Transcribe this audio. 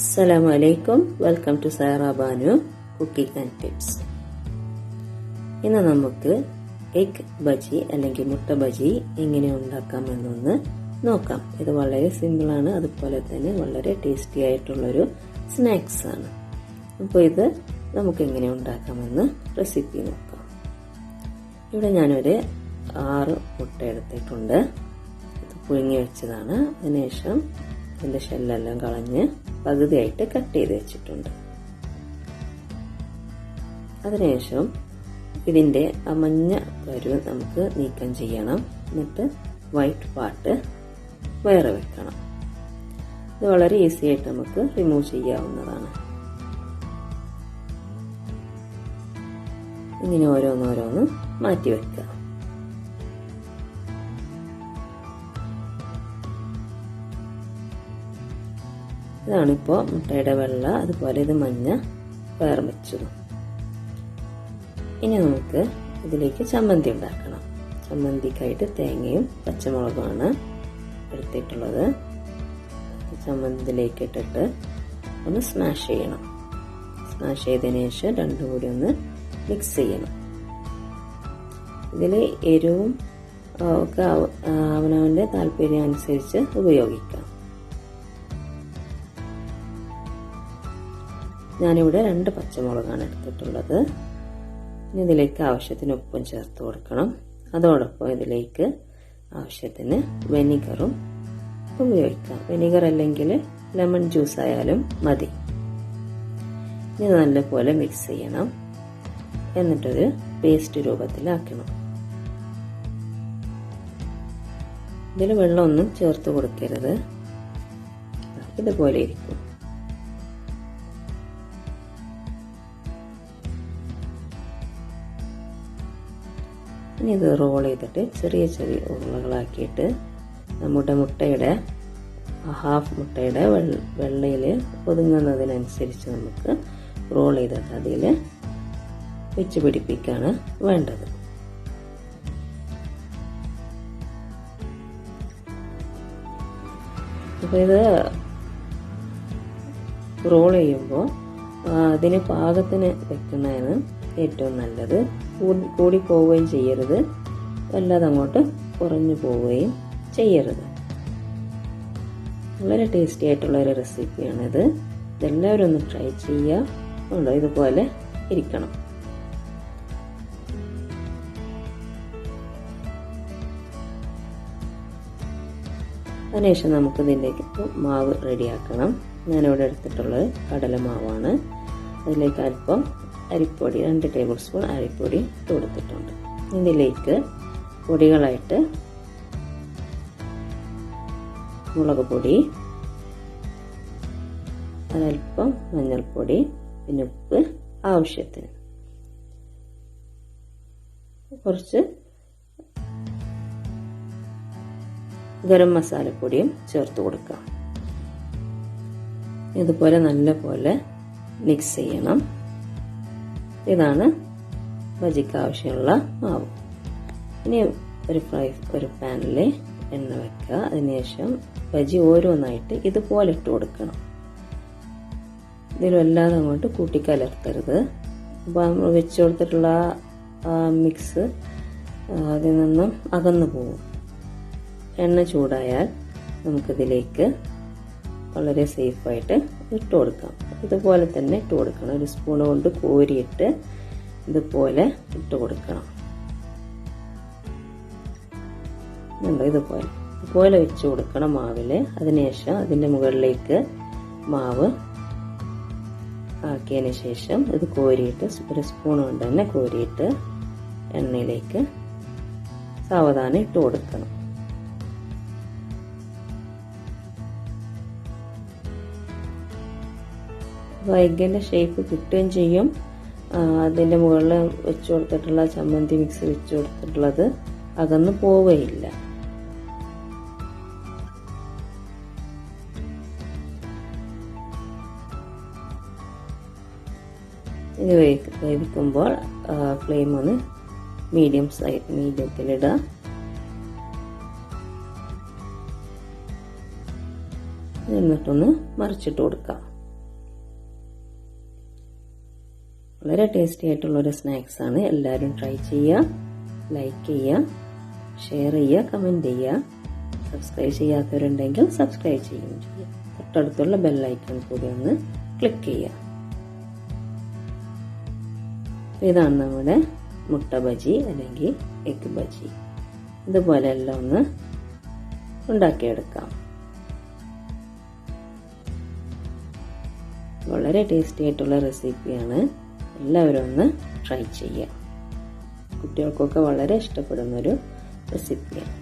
Assalamu alaikum. Welcome to Zahrabanu Cooking and Tips. ഇന്ന് നമുക്ക് egg bajji അല്ലെങ്കിൽ മുട്ട ബജി എങ്ങനെ ഉണ്ടാക്കാമെന്നൊന്ന് നോക്കാം. ഇത് വളരെ സിമ്പിളാണ്, അതുപോലെ തന്നെ വളരെ ടേസ്റ്റി ആയിട്ടുള്ളൊരു സ്നാക്സ് ആണ്. അപ്പോൾ ഇത് നമുക്ക് എങ്ങനെ ഉണ്ടാക്കാമെന്ന് റെസിപ്പി നോക്കാം. ഇവിടെ ഞാനൊരു 6 മുട്ട എടുത്തിട്ടുണ്ട്. ഇത് പുഴുങ്ങി വെച്ചതാണ്. അതിനുശേഷം ഇതിന്റെ ഷെല്ലെല്ലാം കളഞ്ഞ് പകുതിയായിട്ട് കട്ട് ചെയ്ത് വെച്ചിട്ടുണ്ട്. അതിനുശേഷം ഇതിന്റെ ആ മഞ്ഞ കരു നമുക്ക് നീക്കം ചെയ്യണം. എന്നിട്ട് വൈറ്റ് പാർട്ട് വേറെ വെക്കണം. ഇത് വളരെ ഈസി ആയിട്ട് നമുക്ക് റിമൂവ് ചെയ്യാവുന്നതാണ്. ഇങ്ങനെ ഓരോന്നോരോന്ന് മാറ്റി വെക്കുക. ഇതാണിപ്പോ മുട്ടയുടെ വെള്ള, അതുപോലെ ഇത് മഞ്ഞ വേറെ വെച്ചത്. ഇനി നമുക്ക് ഇതിലേക്ക് ചമ്മന്തി ഉണ്ടാക്കണം. ചമ്മന്തിക്കായിട്ട് തേങ്ങയും പച്ചമുളകുമാണ് എടുത്തിട്ടുള്ളത്. ചമ്മന്തിയിലേക്ക് ഇട്ടിട്ട് ഒന്ന് സ്മാഷ് ചെയ്യണം. സ്മാഷ് ചെയ്തതിനു ശേഷം രണ്ടും കൂടി ഒന്ന് മിക്സ് ചെയ്യണം. ഇതിൽ എരിവും ഒക്കെ അവനവന്റെ താല്പര്യം അനുസരിച്ച് ഉപയോഗിക്കാം. ഞാനിവിടെ 2 പച്ചമുളകാണ് എടുത്തിട്ടുള്ളത്. ഇനി ഇതിലേക്ക് ആവശ്യത്തിന് ഉപ്പും ചേർത്ത് കൊടുക്കണം. അതോടൊപ്പം ഇതിലേക്ക് ആവശ്യത്തിന് വെനിഗറും ഉപയോഗിക്കാം. വെനിഗർ അല്ലെങ്കിൽ ലെമൺ ജ്യൂസ് ആയാലും മതി. ഇത് നല്ലപോലെ മിക്സ് ചെയ്യണം. എന്നിട്ടൊരു പേസ്റ്റ് രൂപത്തിലാക്കണം. ഇതിൽ വെള്ളമൊന്നും ചേർത്ത് കൊടുക്കരുത്. ഇതുപോലെ ഇരിക്കും. ഇനി ഇത് റോൾ ചെയ്തിട്ട് ചെറിയ ചെറിയ ഉരുളകളാക്കിയിട്ട് നമ്മുടെ മുട്ടയുടെ ഹാഫ് മുട്ടയുടെ വെള്ളയിൽ ഒതുങ്ങുന്നതിനനുസരിച്ച് നമുക്ക് റോൾ ചെയ്തിട്ട് അതിൽ വെച്ച് പിടിപ്പിക്കാണ് വേണ്ടത്. അപ്പൊ ഇത് റോൾ ചെയ്യുമ്പോൾ അതിന് പാകത്തിന് വെക്കുന്നതാണ് ഏറ്റവും നല്ലത്. കൂടി പോവുകയും ചെയ്യരുത്, വല്ലാതെ അങ്ങോട്ട് കുറഞ്ഞു പോവുകയും ചെയ്യരുത്. വളരെ ടേസ്റ്റി ആയിട്ടുള്ള ഒരു റെസിപ്പിയാണിത്. ഇതെല്ലാവരും ഒന്ന് ട്രൈ ചെയ്യുക. ഇതുപോലെ ഇരിക്കണം. അതിനുശേഷം നമുക്ക് ഇതിലേക്ക് മാവ് റെഡിയാക്കണം. ഞാനിവിടെ എടുത്തിട്ടുള്ളത് കടലമാവാണ്. അതിലേക്ക് അല്പം അരിപ്പൊടി 2 ടേബിൾ സ്പൂൺ അരിപ്പൊടി ഇട്ട് കൊടുത്തിട്ടുണ്ട്. ഇതിലേക്ക് പൊടികളായിട്ട് മുളക് പൊടി, അല്പം മഞ്ഞൾപ്പൊടി, പിന്നെ ഉപ്പ് ആവശ്യത്തിന്, കുറച്ച് ഗരം മസാലപ്പൊടിയും ചേർത്ത് കൊടുക്കാം. ഇതുപോലെ നല്ലപോലെ മിക്സ് ചെയ്യണം. ഇതാണ് ബജിക്ക് ആവശ്യമുള്ള മാവ്. ഇനി ഒരു പാനിൽ എണ്ണ വെക്കുക. അതിനുശേഷം ബജി ഓരോന്നായിട്ട് ഇതുപോലെ ഇട്ട് കൊടുക്കണം. ഇതിലെല്ലാതെ അങ്ങോട്ട് കൂട്ടിക്കലർത്തരുത്. അപ്പോൾ നമ്മൾ വെച്ച് കൊടുത്തിട്ടുള്ള മിക്സ് അതിൽ നിന്നും അകന്നു പോകും. എണ്ണ ചൂടായാൽ നമുക്കിതിലേക്ക് വളരെ സേഫായിട്ട് ഇട്ട് കൊടുക്കാം. ഇതുപോലെ തന്നെ ഇട്ട് കൊടുക്കണം. ഒരു സ്പൂൺ കൊണ്ട് കോരിയിട്ട് ഇതുപോലെ ഇട്ട് കൊടുക്കണം. ഇതുപോലെ വെച്ച് കൊടുക്കണം മാവില്. അതിനുശേഷം അതിന്റെ മുകളിലേക്ക് മാവ് ആക്കിയതിന് ശേഷം ഇത് കോരിയിട്ട് ഒരു സ്പൂൺ കൊണ്ട് തന്നെ കോരിയിട്ട് എണ്ണയിലേക്ക് സാവധാനം ഇട്ട് കൊടുക്കണം. എഗ്ഗിന്റെ ഷേപ്പ് കിട്ടുകയും ചെയ്യും. അതിന്റെ മുകളിൽ വെച്ചു കൊടുത്തിട്ടുള്ള ചമ്മന്തി മിക്സ് വെച്ചു കൊടുത്തിട്ടുള്ളത് അകന്നു പോവുകയില്ല. ഇത് വേവിക്കുമ്പോൾ ഫ്ലെയിം ഒന്ന് മീഡിയത്തിലിടുക. എന്നിട്ടൊന്ന് മറിച്ചിട്ട് കൊടുക്കാം. വളരെ ടേസ്റ്റി ആയിട്ടുള്ളൊരു സ്നാക്സാണ്. എല്ലാവരും ട്രൈ ചെയ്യുക, ലൈക്ക് ചെയ്യുക, ഷെയർ ചെയ്യുക, കമൻറ്റ് ചെയ്യുക. സബ്സ്ക്രൈബ് ചെയ്യാത്തവരുണ്ടെങ്കിൽ സബ്സ്ക്രൈബ് ചെയ്യുകയും ചെയ്യുക. തൊട്ടടുത്തുള്ള ബെല്ലൈക്കൺ കൂടി ഒന്ന് ക്ലിക്ക് ചെയ്യുക. ഇതാണ് നമ്മുടെ മുട്ട ബജി അല്ലെങ്കിൽ എഗ് ബജി. ഇതുപോലെ എല്ലാം ഒന്ന് ഉണ്ടാക്കിയെടുക്കാം. വളരെ ടേസ്റ്റി ആയിട്ടുള്ള റെസിപ്പിയാണ്. എല്ലാവരും ഒന്ന് ട്രൈ ചെയ്യുക. കുട്ടികൾക്കൊക്കെ വളരെ ഇഷ്ടപ്പെടുന്നൊരു റെസിപ്പിയാണ്.